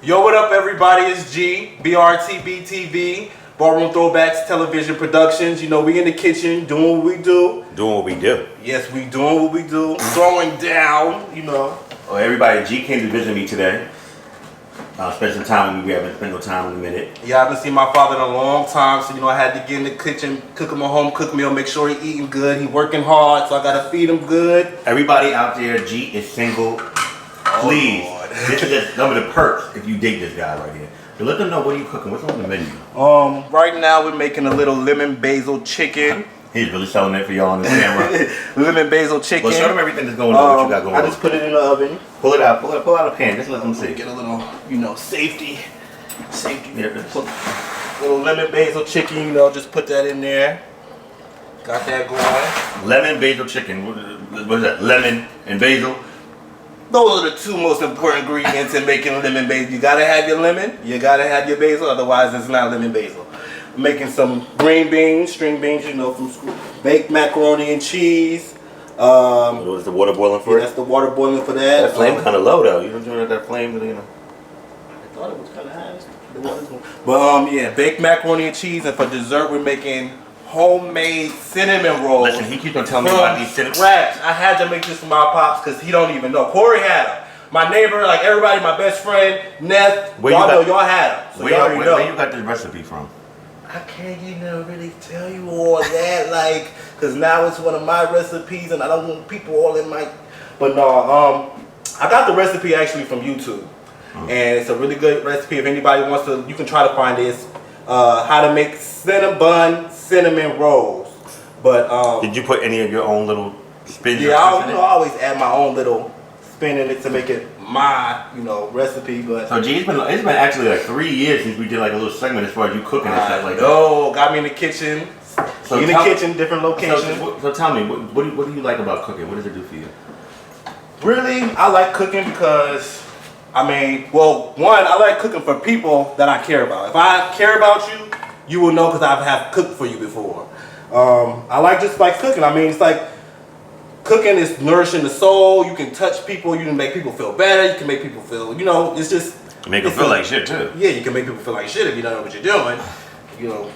Yo, what up, everybody? It's G, Brtbtv, Ballroom Throwbacks Television Productions. You know, we in the kitchen doing what we do. Doing what we do. Yes, we doing what we do. Throwing down, you know. Well, everybody, G came to visit me today. Spent some time with me. We haven't spent no time in a minute. Yeah, I haven't seen my father in a long time, so, you know, I had to get in the kitchen, cook him a home cooked meal, make sure he eating good. He working hard, so I got to feed him good. Everybody out there, G is single. Please. Oh, This is just some of the perks if you date this guy right here. So let them know what are you cooking. What's on the menu? Right now we're making a little lemon basil chicken. He's really selling it for y'all on the camera. Lemon basil chicken. Well, show them everything that's going on. What you got going on? I just put it in the oven. Pull it out. Pull out a pan. Just let them see. Get a little, you know, safety. Yeah. Little lemon basil chicken, you know, just put that in there. Got that going. Lemon basil chicken. What is that? Lemon and basil. Those are the two most important ingredients in making lemon basil. You gotta have your lemon, you gotta have your basil, otherwise it's not lemon basil. I'm making some green beans, string beans, you know, from school. Baked macaroni and cheese. Was the water boiling for it? That's the water boiling for that. That flame kind of low though. You don't do that flame, you know. I thought it was kind of high. But yeah, baked macaroni and cheese, and for dessert we're making homemade cinnamon rolls. Listen, he keeps on telling me about these cinnamon. Scratch. I had to make this for my pops because he don't even know. Cory had them. My neighbor, like everybody, my best friend, Neth, y'all know y'all had them. So y'all already know. Where you got this recipe from? I can't even really tell you all that, like, because now it's one of my recipes and I don't want people all in my... But no, I got the recipe actually from YouTube. And it's a really good recipe. If anybody wants to, you can try to find this. How to make cinnamon rolls. But did you put any of your own little spin? Yeah, I always add my own little spin in it to make it my, you know, recipe. But so G, it's been actually like 3 years since we did like a little segment as far as you cooking and stuff like that. No, got me in the kitchen. So in the kitchen, different locations. So tell me, what do you like about cooking? What does it do for you? Really, I like cooking because, I mean, well, one, I like cooking for people that I care about. If I care about you, you will know because I have cooked for you before. I like just like cooking. I mean, it's like cooking is nourishing the soul. You can touch people. You can make people feel better. You can make people feel, you know, it's just. Make them feel like shit too. Yeah, you can make people feel like shit if you don't know what you're doing. You know,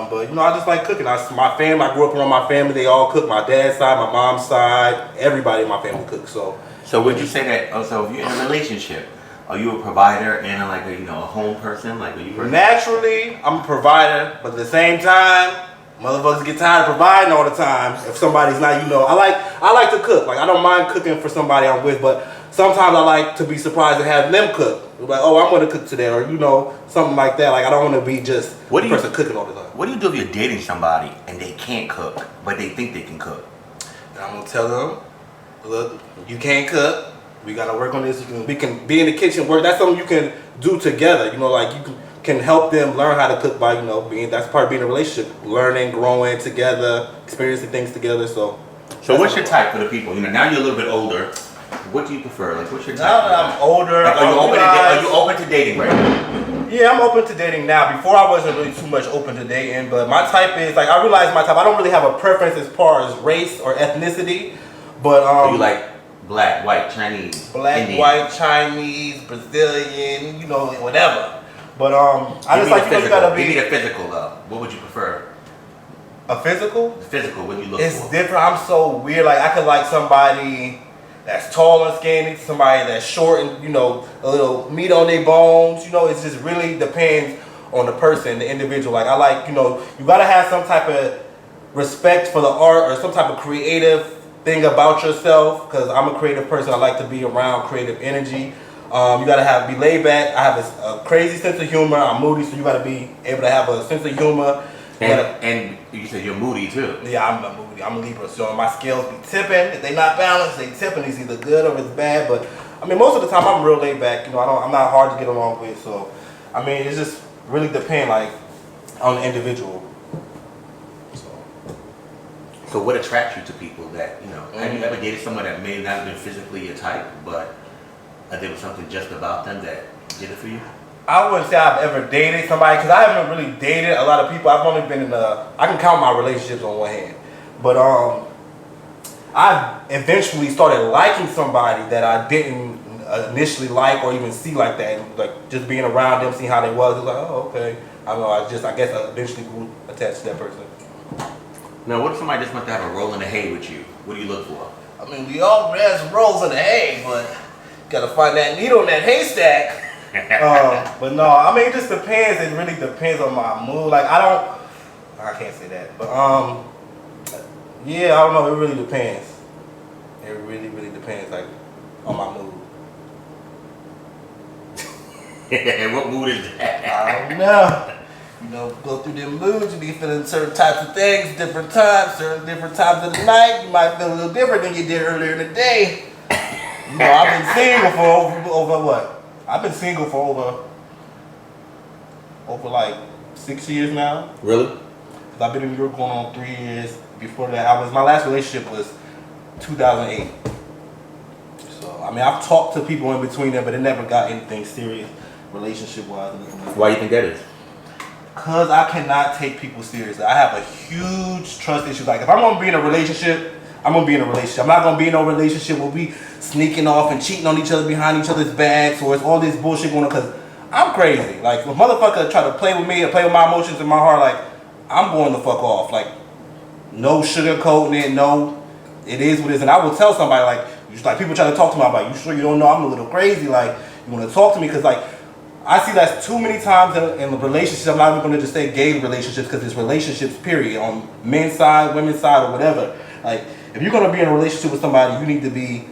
but you know, I just like cooking. My family, I grew up around my family. They all cook. My dad's side, my mom's side, everybody in my family cooks. So would you say that? Also, if you're in a relationship, are you a provider and a home person? Like, are you naturally, I'm a provider, but at the same time, motherfuckers get tired of providing all the time. If somebody's not, you know, I like to cook. Like, I don't mind cooking for somebody I'm with, but sometimes I like to be surprised and have them cook. Like, oh, I'm gonna cook today, or you know, something like that. Like, I don't want to be just the person cooking all the time. What do you do if you're dating somebody and they can't cook, but they think they can cook? And I'm gonna tell them, look, you can't cook. We gotta work on this. We can be in the kitchen work. That's something you can do together. You know, like you can help them learn how to cook by, you know, that's part of being in a relationship. Learning, growing together, experiencing things together. So what's your type for the people? You know, now you're a little bit older. What do you prefer? Like, what's your type? Now that I'm older, like, are you open to dating right now? Yeah, I'm open to dating now. Before I wasn't really too much open to dating, but my type is like, I realize my type. I don't really have a preference as far as race or ethnicity, but so you like black, white, Chinese, black, Indian. white, Chinese, Brazilian, you know, whatever. But I just like, you know, you gotta be. Give me the physical though. What would you prefer? A physical? The physical. What do you look for? It's different. I'm so weird. Like, I could like somebody that's tall and skinny, somebody that's short and, you know, a little meat on their bones. You know, it just really depends on the person, the individual. Like, I like, you know, you gotta have some type of respect for the art or some type of creative thing about yourself, because I'm a creative person. I like to be around creative energy. You gotta be laid back. I have a crazy sense of humor. I'm moody, so you gotta be able to have a sense of humor. And you said you're moody too. Yeah, I'm moody. I'm a Libra, so my scales be tipping. If they not balanced, they tipping. It's either good or it's bad. But I mean, most of the time I'm real laid back. You know, I'm not hard to get along with. So I mean, it just really depends, like, on the individual. So what attracts you to people that, you know, have you ever dated someone that may not have been physically your type, but there was something just about them that did it for you? I wouldn't say I've ever dated somebody, because I haven't really dated a lot of people. I've only been in I can count my relationships on one hand. But I eventually started liking somebody that I didn't initially like or even see like that. And, like just being around them, seeing how they was, it's like, oh, okay. I don't know. I guess I eventually grew attached to that person. Now, what if somebody just wants to have a roll in the hay with you? What do you look for? I mean, we all have some rolls in the hay, but gotta find that needle in that haystack. But no, I mean, it just depends. It really depends on my mood. Like, I can't say that. But, yeah, I don't know. It really depends. It really, really depends, like, on my mood. And what mood is that? I don't know. You know, go through them moods, you be feeling certain types of things, different times of the night. You might feel a little different than you did earlier in the day. You know, I've been single for over what? I've been single for over like 6 years now. Really? 'Cause I've been in New York going on 3 years. Before that, my last relationship was 2008. So, I mean, I've talked to people in between there, but it never got anything serious relationship-wise. Why do you think that is? Because I cannot take people seriously. I have a huge trust issue. Like, if I'm going to be in a relationship, I'm going to be in a relationship. I'm not going to be in no relationship where we sneaking off and cheating on each other behind each other's backs, or it's all this bullshit going on, because I'm crazy. Like, if a motherfucker try to play with me or play with my emotions in my heart, like, I'm going the fuck off. Like, no sugarcoating it, no, it is what it is. And I will tell somebody, like people try to talk to me, I'm like, you sure you don't know I'm a little crazy? Like, you want to talk to me? Because, like, I see that too many times in the relationships. I'm not even going to just say gay relationships, because it's relationships, period, on men's side, women's side, or whatever. Like, if you're going to be in a relationship with somebody, you need to be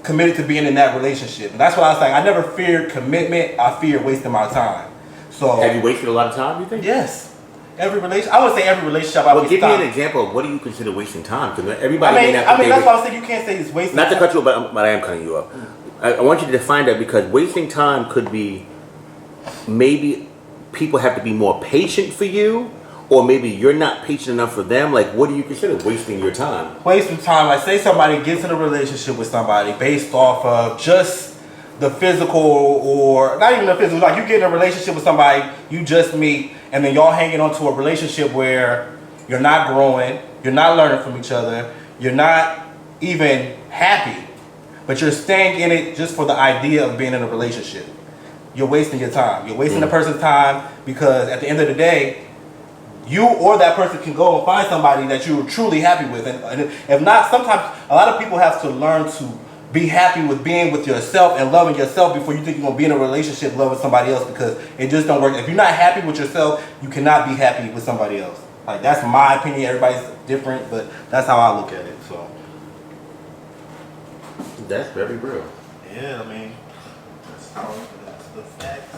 committed to being in that relationship. And that's what I was saying. I never feared commitment. I fear wasting my time. So, have you wasted a lot of time, you think? Yes. Every relationship. I would say every relationship. Well, give me an example of what do you consider wasting time? Because everybody. I mean, that's why I said you can't say it's wasting. Not time. to cut you off, but I am cutting you off. I want you to define that, because wasting time could be maybe people have to be more patient for you, or maybe you're not patient enough for them. Like, what do you consider wasting your time? Wasting time. Like, say somebody gets in a relationship with somebody based off of just the physical, or not even the physical. Like, you get in a relationship with somebody, you just meet, and then y'all hanging on to a relationship where you're not growing, you're not learning from each other, you're not even happy, but you're staying in it just for the idea of being in a relationship. You're wasting your time. You're wasting the person's time, because at the end of the day, you or that person can go and find somebody that you're truly happy with. And if not, sometimes a lot of people have to learn to be happy with being with yourself and loving yourself before you think you're going to be in a relationship loving somebody else, because it just don't work. If you're not happy with yourself, you cannot be happy with somebody else. Like, that's my opinion. Everybody's different, but that's how I look at it. So that's very real. Yeah, I mean, that's the facts.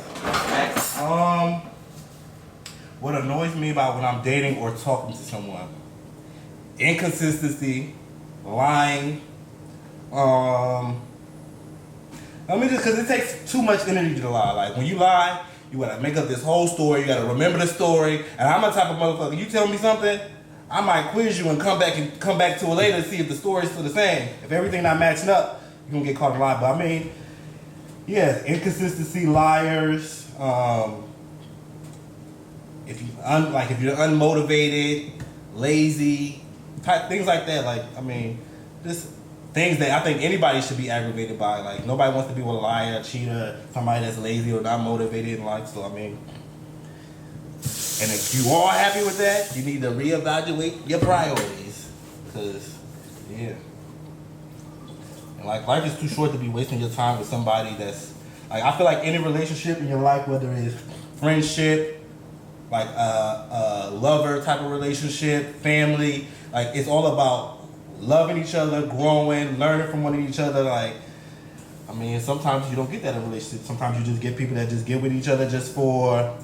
What annoys me about when I'm dating or talking to someone: inconsistency, lying. I mean, just because it takes too much energy to lie. Like, when you lie, you gotta make up this whole story. You gotta remember the story. And I'm the type of motherfucker. You tell me something, I might quiz you and come back to it later to see if the story's still the same. If everything not matching up, you're gonna get caught in lie. But I mean, yeah, inconsistency, liars. If you're unmotivated, lazy, type things like that. Like, I mean, just things that I think anybody should be aggravated by. Like, nobody wants to be with a liar, a cheater, somebody that's lazy or not motivated in life. So, I mean, and if you are happy with that, you need to reevaluate your priorities. Because, yeah. And, like, life is too short to be wasting your time with somebody that's, like, I feel like any relationship in your life, whether it's friendship, like a lover type of relationship, family, like, it's all about loving each other, growing, learning from one of each other. Like, I mean, sometimes you don't get that in a relationship. Sometimes you just get people that just get with each other just for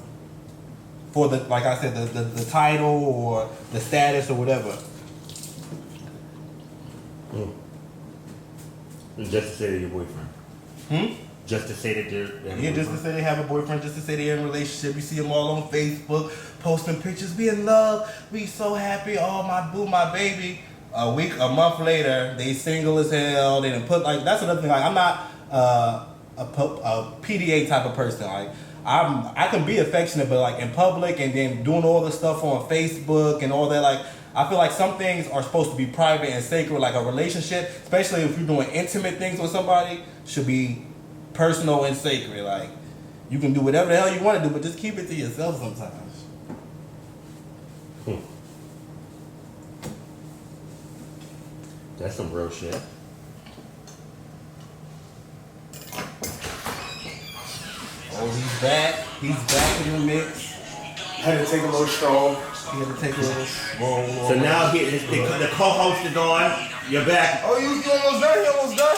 the, like I said, the title or the status or whatever. Just to say they're your boyfriend. Just to say that they're yeah, just to say they have a boyfriend, just to say they're in a relationship. You see them all on Facebook posting pictures, we in love, we so happy, oh my boo, my baby. A month later, they single as hell. They didn't put, like, that's another thing. Like, I'm not a PDA type of person. Like, I can be affectionate, but like in public and then doing all the stuff on Facebook and all that, like, I feel like some things are supposed to be private and sacred. Like, a relationship, especially if you're doing intimate things with somebody, should be personal and sacred. Like, you can do whatever the hell you want to do, but just keep it to yourself sometimes. That's some real shit. Oh, he's back. He's back in the mix. Had to take a little stroll. He had to take a little stroll. So now the co-host is on. You're back. Oh, you almost done? You almost done?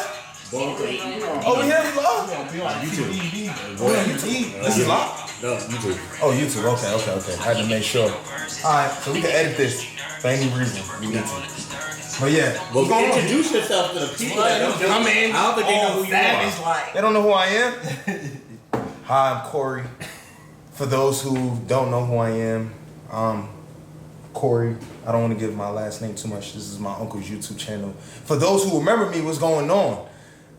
Oh, we have you live? YouTube. This is live? No, YouTube. Oh, YouTube. Okay. I had to make sure. Alright, so we can edit this for any reason we need to. But yeah. Well, introduce yourself to the people that don't come in. I don't think they know who you are. They don't know who I am? Hi, I'm Cory. For those who don't know who I am, Cory. I don't want to give my last name too much. This is my uncle's YouTube channel. For those who remember me, what's going on?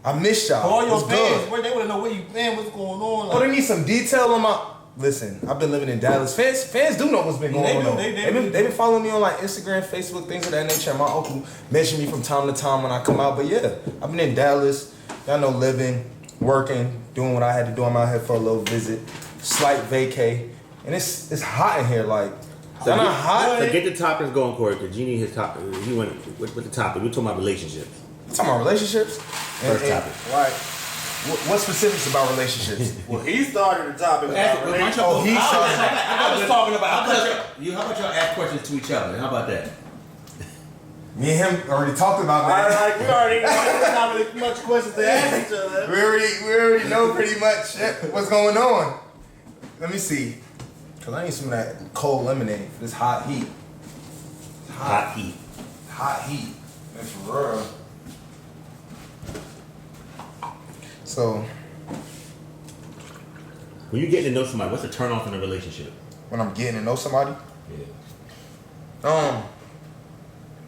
I missed y'all. For all your fans, they want to know where you been, what's going on. Oh, they need some detail on my... Listen, I've been living in Dallas. Fans do know what's been going on. They've been following me on like Instagram, Facebook, things of that nature. My uncle mentioned me from time to time when I come out. But yeah, I've been in Dallas. Y'all know, living, working, doing what I had to do. I'm out here for a little visit, slight vacay, and it's hot in here. Like, so not hot. So get the topics going, Cory, because Genie his top. He went with the topic. We're talking about relationships. You talking about relationships? First topic. Right. What specifics about relationships? Well, he started the topic about relationships. Oh, he started. I was talking about. How about y'all ask questions to each other? How about that? Me and him already talked about that. We already don't have much questions to ask each other. We already know pretty much what's going on. Let me see. Cause I need some of that cold lemonade for this hot heat. Hot heat. Hot heat. That's for real. So, When you're getting to know somebody, what's the turn off in a relationship? when I'm getting to know somebody, Yeah.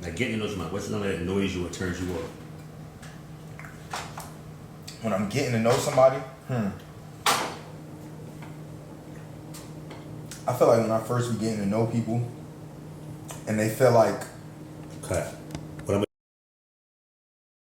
Like getting to know somebody, what's something that annoys you or turns you off? when I'm getting to know somebody, I feel like when I first be getting to know people, and they feel like Okay.